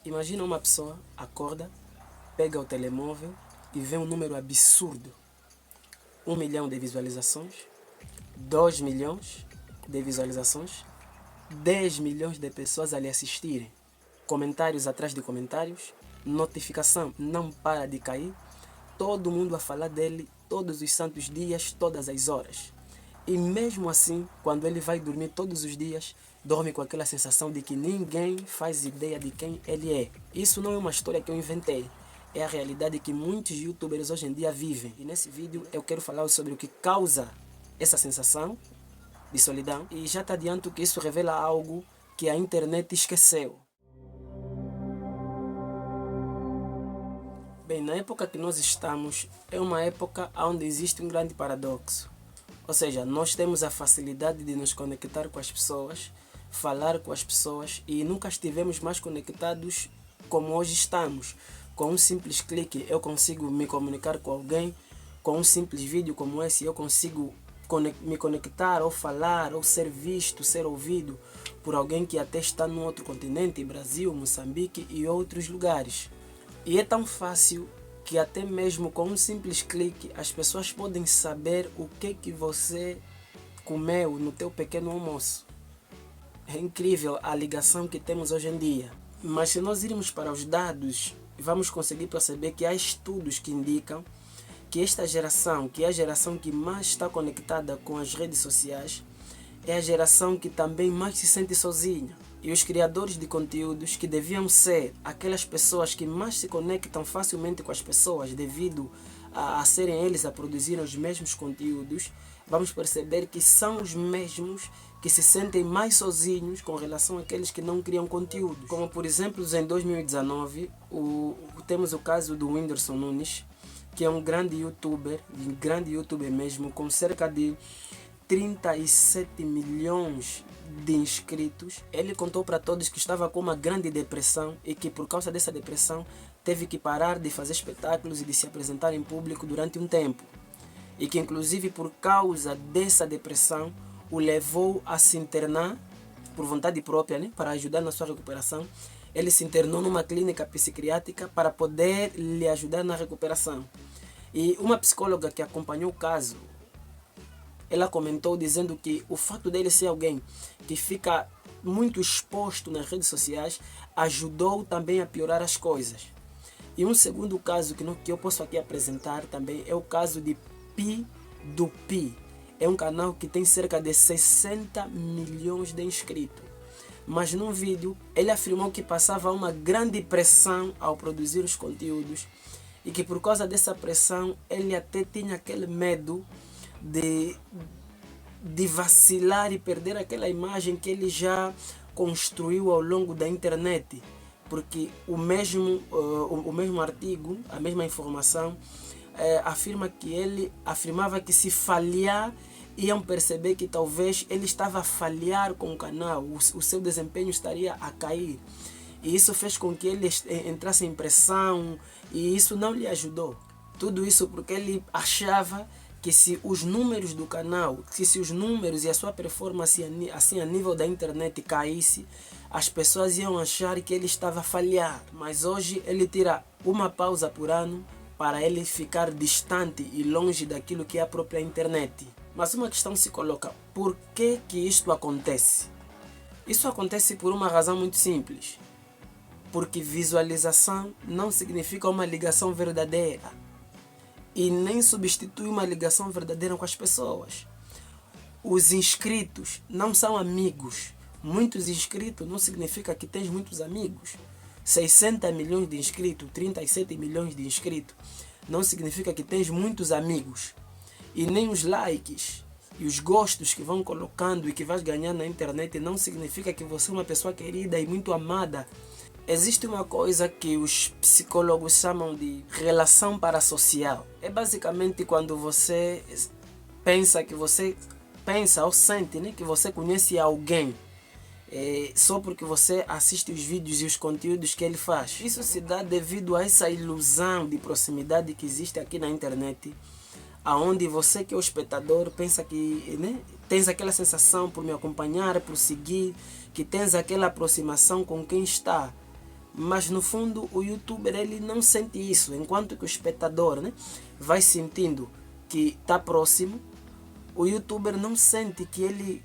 Imagina uma pessoa acorda, pega o telemóvel e vê um número absurdo. 1 milhão de visualizações, 2 milhões de visualizações, 10 milhões de pessoas a lhe assistirem. Comentários atrás de comentários, notificação não para de cair, todo mundo a falar dele todos os santos dias, todas as horas. E mesmo assim, quando ele vai dormir todos os dias, dorme com aquela sensação de que ninguém faz ideia de quem ele é. Isso não é uma história que eu inventei, é a realidade que muitos youtubers hoje em dia vivem. E nesse vídeo eu quero falar sobre o que causa essa sensação de solidão. E já te adianto que isso revela algo que a internet esqueceu. Bem, na época que nós estamos, é uma época onde existe um grande paradoxo. Ou seja, nós temos a facilidade de nos conectar com as pessoas, falar com as pessoas e nunca estivemos mais conectados como hoje estamos. Com um simples clique eu consigo me comunicar com alguém, com um simples vídeo como esse eu consigo me conectar ou falar ou ser visto, ser ouvido por alguém que até está num outro continente, Brasil, Moçambique e outros lugares. E é tão fácil que até mesmo com um simples clique as pessoas podem saber o que você comeu no teu pequeno almoço. É incrível a ligação que temos hoje em dia. Mas se nós irmos para os dados, vamos conseguir perceber que há estudos que indicam que esta geração, que é a geração que mais está conectada com as redes sociais, é a geração que também mais se sente sozinha. E os criadores de conteúdos, que deviam ser aquelas pessoas que mais se conectam facilmente com as pessoas devido a serem eles a produzir os mesmos conteúdos, vamos perceber que são os mesmos que se sentem mais sozinhos com relação àqueles que não criam conteúdo. Como por exemplo, em 2019, temos o caso do Whindersson Nunes, que é um grande youtuber mesmo, com cerca de 37 milhões de inscritos. Ele contou para todos que estava com uma grande depressão e que por causa dessa depressão teve que parar de fazer espetáculos e de se apresentar em público durante um tempo. E que inclusive por causa dessa depressão o levou a se internar por vontade própria, né, para ajudar na sua recuperação. Ele se internou numa clínica psiquiátrica para poder lhe ajudar na recuperação. E uma psicóloga que acompanhou o caso, ela comentou dizendo que o fato dele ser alguém que fica muito exposto nas redes sociais ajudou também a piorar as coisas. E um segundo caso que eu posso aqui apresentar também é o caso de Pi do Pi. É um canal que tem cerca de 60 milhões de inscritos. Mas num vídeo ele afirmou que passava uma grande pressão ao produzir os conteúdos e que por causa dessa pressão ele até tinha aquele medo de vacilar e perder aquela imagem que ele já construiu ao longo da internet, porque o mesmo artigo, a mesma informação, afirmava que se falhar, iam perceber que talvez ele estava a falhar com o canal, o seu desempenho estaria a cair. E isso fez com que ele entrasse em pressão e isso não lhe ajudou. Tudo isso porque ele achava que se os números do canal, se os números e a sua performance assim a nível da internet caísse, as pessoas iam achar que ele estava a falhar. Mas hoje ele tira uma pausa por ano para ele ficar distante e longe daquilo que é a própria internet. Mas uma questão se coloca: por que isto acontece? Isso acontece por uma razão muito simples. Porque visualização não significa uma ligação verdadeira. E nem substitui uma ligação verdadeira com as pessoas. Os inscritos não são amigos. Muitos inscritos não significa que tens muitos amigos. 60 milhões de inscritos, 37 milhões de inscritos, não significa que tens muitos amigos. E nem os likes e os gostos que vão colocando e que vais ganhar na internet não significa que você é uma pessoa querida e muito amada. Existe uma coisa que os psicólogos chamam de relação parasocial. É basicamente quando você pensa ou sente, né, que você conhece alguém só porque você assiste os vídeos e os conteúdos que ele faz. Isso se dá devido a essa ilusão de proximidade que existe aqui na internet, aonde você que é o espectador pensa que, né, tens aquela sensação por me acompanhar, por seguir, que tens aquela aproximação com quem está. Mas no fundo o youtuber ele não sente isso, enquanto que o espectador, né, vai sentindo que está próximo. O youtuber não sente que ele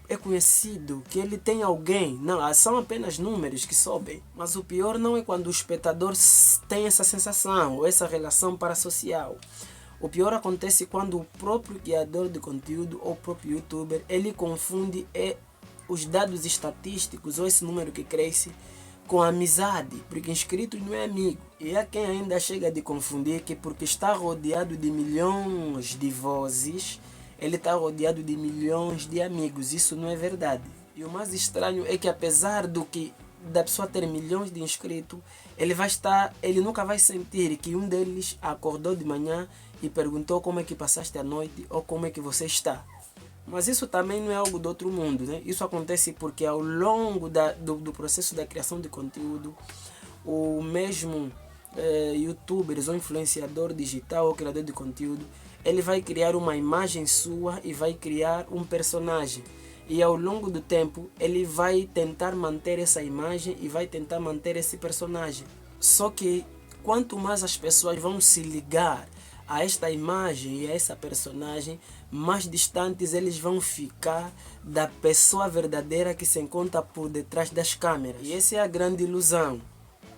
é conhecido, que ele tem alguém. Não, são apenas números que sobem. Mas o pior não é quando o espectador tem essa sensação ou essa relação parasocial. O pior acontece quando o próprio criador de conteúdo ou o próprio youtuber ele confunde os dados estatísticos ou esse número que cresce com amizade, porque inscritos não é amigo. E há quem ainda chega de confundir que porque está rodeado de milhões de vozes, ele está rodeado de milhões de amigos. Isso não é verdade. E o mais estranho é que apesar da pessoa ter milhões de inscritos, ele nunca vai sentir que um deles acordou de manhã e perguntou como é que passaste a noite ou como é que você está. Mas isso também não é algo do outro mundo, né? Isso acontece porque ao longo do processo da criação de conteúdo, o mesmo youtuber ou influenciador digital ou criador de conteúdo, ele vai criar uma imagem sua e vai criar um personagem. E ao longo do tempo, ele vai tentar manter essa imagem e vai tentar manter esse personagem. Só que quanto mais as pessoas vão se ligar a esta imagem e a essa personagem, mais distantes eles vão ficar da pessoa verdadeira que se encontra por detrás das câmeras. E essa é a grande ilusão,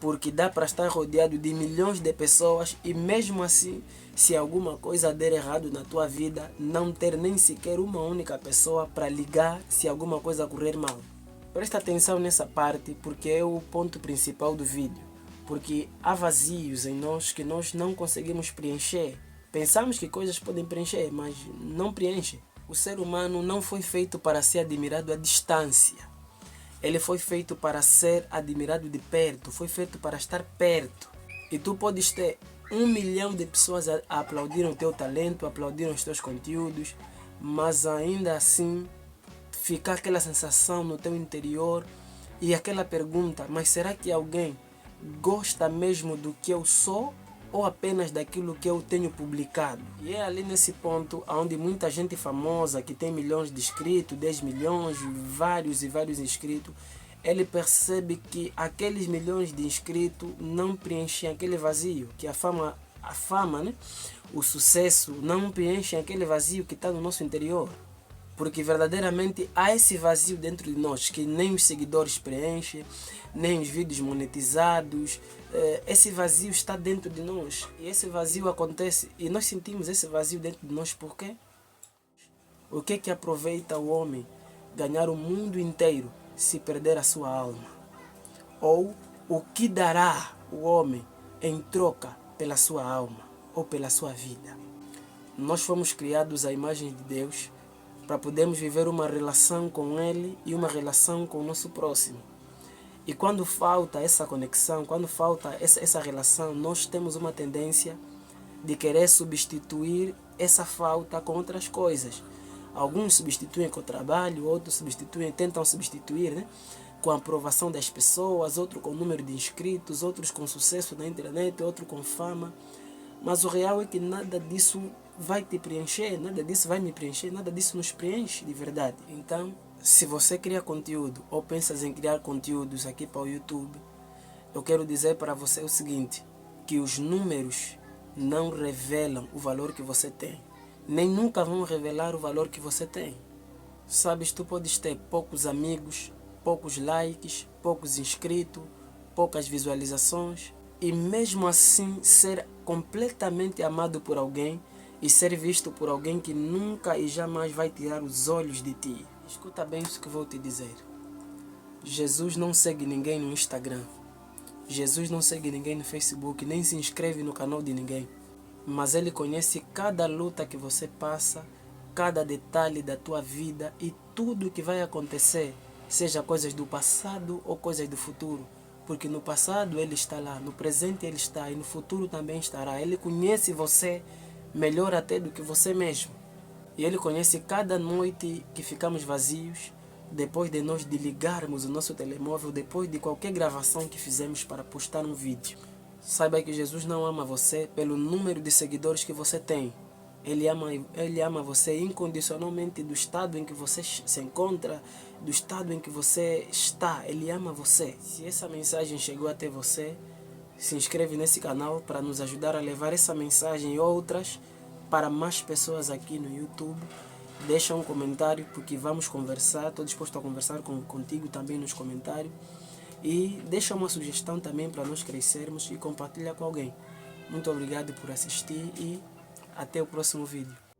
porque dá para estar rodeado de milhões de pessoas e mesmo assim, se alguma coisa der errado na tua vida, não ter nem sequer uma única pessoa para ligar se alguma coisa correr mal. Presta atenção nessa parte porque é o ponto principal do vídeo. Porque há vazios em nós que nós não conseguimos preencher. Pensamos que coisas podem preencher, mas não preenche. O ser humano não foi feito para ser admirado à distância. Ele foi feito para ser admirado de perto, foi feito para estar perto. E tu podes ter 1 milhão de pessoas a aplaudir o teu talento, a aplaudir os teus conteúdos, mas ainda assim ficar aquela sensação no teu interior e aquela pergunta, mas será que alguém gosta mesmo do que eu sou ou apenas daquilo que eu tenho publicado? E é ali nesse ponto onde muita gente famosa que tem milhões de inscritos, 10 milhões, vários e vários inscritos, ele percebe que aqueles milhões de inscritos não preenchem aquele vazio, que a fama, né? O sucesso não preenchem aquele vazio que está no nosso interior. Porque verdadeiramente há esse vazio dentro de nós que nem os seguidores preenchem, nem os vídeos monetizados. Esse vazio está dentro de nós. E esse vazio acontece e nós sentimos esse vazio dentro de nós por quê? O que é que aproveita o homem ganhar o mundo inteiro se perder a sua alma? Ou o que dará o homem em troca pela sua alma ou pela sua vida? Nós fomos criados à imagem de Deus para podermos viver uma relação com Ele e uma relação com o nosso próximo. E quando falta essa conexão, quando falta essa relação, nós temos uma tendência de querer substituir essa falta com outras coisas. Alguns substituem com o trabalho, outros tentam substituir, né, com a aprovação das pessoas, outros com o número de inscritos, outros com sucesso na internet, outros com fama. Mas o real é que nada disso vai te preencher, nada disso vai me preencher, nada disso nos preenche de verdade. Então, se você cria conteúdo ou pensas em criar conteúdos aqui para o YouTube, eu quero dizer para você o seguinte, que os números não revelam o valor que você tem, nem nunca vão revelar o valor que você tem. Sabes, tu podes ter poucos amigos, poucos likes, poucos inscritos, poucas visualizações, e mesmo assim ser completamente amado por alguém e ser visto por alguém que nunca e jamais vai tirar os olhos de ti. Escuta bem isso que eu vou te dizer. Jesus não segue ninguém no Instagram. Jesus não segue ninguém no Facebook, nem se inscreve no canal de ninguém. Mas Ele conhece cada luta que você passa, cada detalhe da tua vida e tudo o que vai acontecer, seja coisas do passado ou coisas do futuro. Porque no passado Ele está lá, no presente Ele está e no futuro também estará. Ele conhece você melhor até do que você mesmo. E Ele conhece cada noite que ficamos vazios, depois de nós ligarmos o nosso telemóvel, depois de qualquer gravação que fizemos para postar um vídeo. Saiba que Jesus não ama você pelo número de seguidores que você tem, Ele ama você incondicionalmente do estado em que você se encontra, do estado em que você está. Ele ama você. Se essa mensagem chegou até você, se inscreve nesse canal para nos ajudar a levar essa mensagem e outras para mais pessoas aqui no YouTube. Deixa um comentário porque vamos conversar. Estou disposto a conversar contigo também nos comentários. E deixa uma sugestão também para nós crescermos e compartilha com alguém. Muito obrigado por assistir e até o próximo vídeo.